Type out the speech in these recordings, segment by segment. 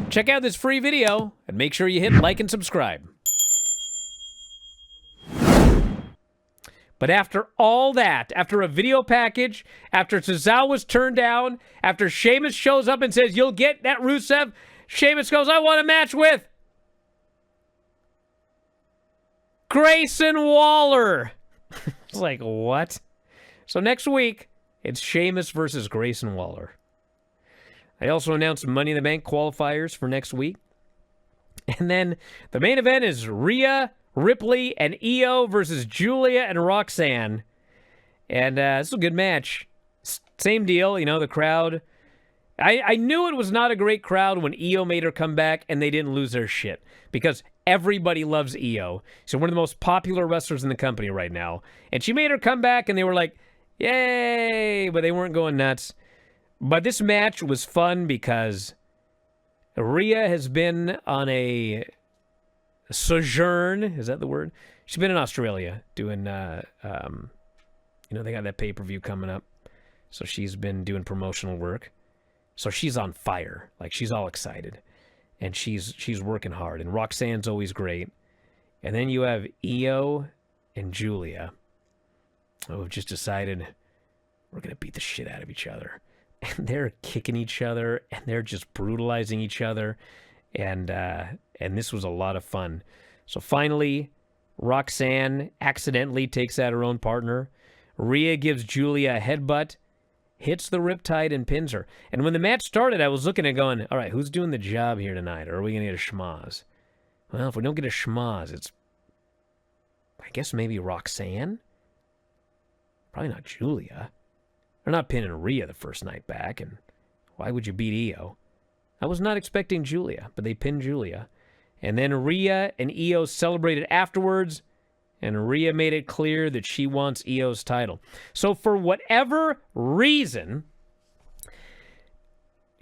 Check out this free video and make sure you hit like and subscribe. But after all that, after a video package, after Cesaro was turned down, after Sheamus shows up and says, you'll get that Rusev, Sheamus goes, I want a match with Grayson Waller. It's like, what? So next week, it's Sheamus versus Grayson Waller. I also announced Money in the Bank qualifiers for next week. And then the main event is Rhea Ripley and Io versus Giulia and Roxanne. And it's a good match. Same deal, you know, the crowd. I knew it was not a great crowd when Io made her come back and they didn't lose their shit. Because everybody loves Io. She's one of the most popular wrestlers in the company right now. And she made her come back and they were like, yay! But they weren't going nuts. But this match was fun because Rhea has been on a sojourn, is that the word? She's been in Australia doing, they got that pay-per-view coming up. So she's been doing promotional work. So she's on fire. Like, she's all excited. And she's working hard. And Roxanne's always great. And then you have Io and Giulia, who have just decided we're going to beat the shit out of each other. And they're kicking each other, and they're just brutalizing each other. And this was a lot of fun. So finally, Roxanne accidentally takes out her own partner. Rhea gives Giulia a headbutt, hits the riptide, and pins her. And when the match started, I was looking at going, all right, who's doing the job here tonight? Or are we going to get a schmoz? Well, if we don't get a schmoz, it's, I guess, maybe Roxanne? Probably not Giulia. They're not pinning Rhea the first night back, and why would you beat Io? I was not expecting Giulia, but they pinned Giulia. And then Rhea and Io celebrated afterwards, and Rhea made it clear that she wants Io's title. So for whatever reason,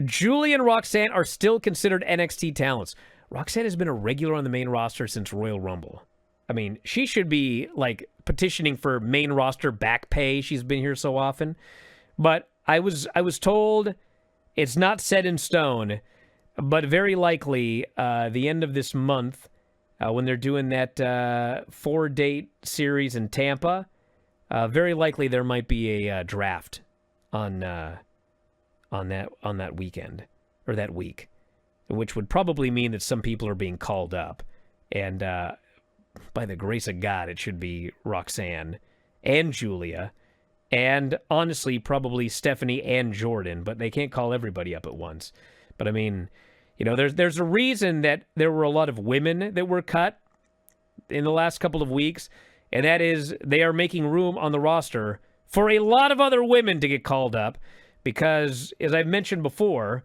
Giulia and Roxanne are still considered NXT talents. Roxanne has been a regular on the main roster since Royal Rumble. I mean, she should be, like, petitioning for main roster back pay. She's been here so often. But I was told it's not set in stone, but very likely the end of this month, when they're doing that 4-date series in Tampa, very likely there might be a draft on that weekend or that week, which would probably mean that some people are being called up, and by the grace of God, it should be Roxanne and Giulia. And honestly, probably Stephanie and Jordan, but they can't call everybody up at once. But I mean, you know, there's a reason that there were a lot of women that were cut in the last couple of weeks, and that is they are making room on the roster for a lot of other women to get called up because, as I've mentioned before,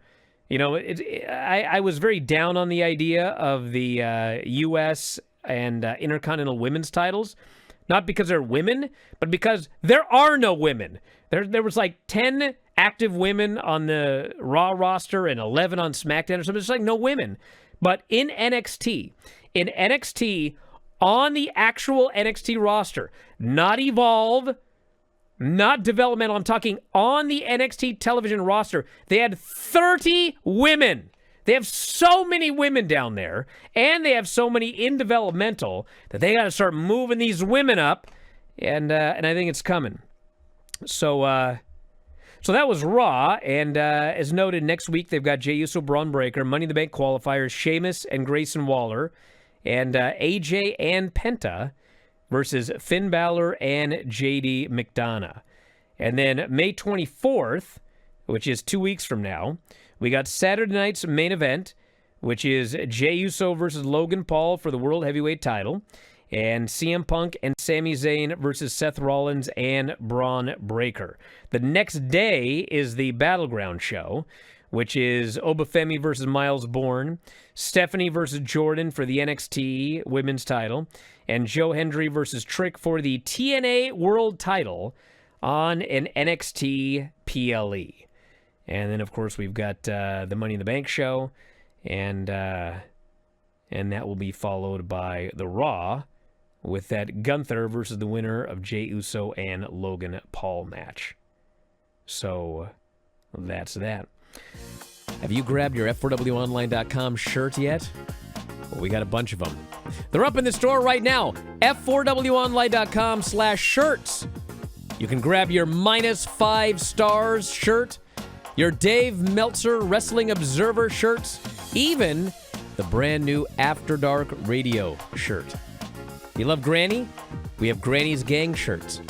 you know, I was very down on the idea of the U.S. and Intercontinental women's titles. Not because they're women, but because there are no women. There was like 10 active women on the Raw roster and 11 on SmackDown or something. It's like no women. But in NXT, on the actual NXT roster, not Evolve, not developmental, I'm talking on the NXT television roster, they had 30 women. They have so many women down there, and they have so many in developmental that they got to start moving these women up, and I think it's coming. So that was Raw, and as noted, next week they've got Jey Uso, Braun Breaker, Money in the Bank qualifiers, Sheamus and Grayson Waller, and AJ and Penta versus Finn Balor and JD McDonough. And then May 24th, which is 2 weeks from now, we got Saturday night's main event, which is Jey Uso versus Logan Paul for the World Heavyweight title, and CM Punk and Sami Zayn versus Seth Rollins and Braun Breaker. The next day is the Battleground show, which is Obafemi versus Miles Bourne, Stephanie versus Jordan for the NXT women's title, and Joe Hendry versus Trick for the TNA World title on an NXT PLE. And then, of course, we've got the Money in the Bank show, and that will be followed by the Raw with that Gunther versus the winner of Jey Uso and Logan Paul match. So that's that. Have you grabbed your F4WOnline.com shirt yet? Well, we got a bunch of them. They're up in the store right now. F4WOnline.com/shirts. You can grab your -5 stars shirt, your Dave Meltzer Wrestling Observer shirts, even the brand new After Dark Radio shirt. You love Granny? We have Granny's Gang shirts.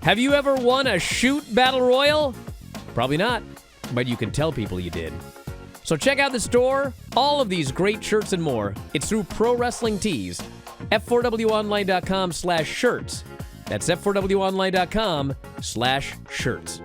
Have you ever won a shoot battle royal? Probably not, but you can tell people you did. So check out the store. All of these great shirts and more. It's through Pro Wrestling Tees. F4WOnline.com/shirts. That's F4WOnline.com/shirts.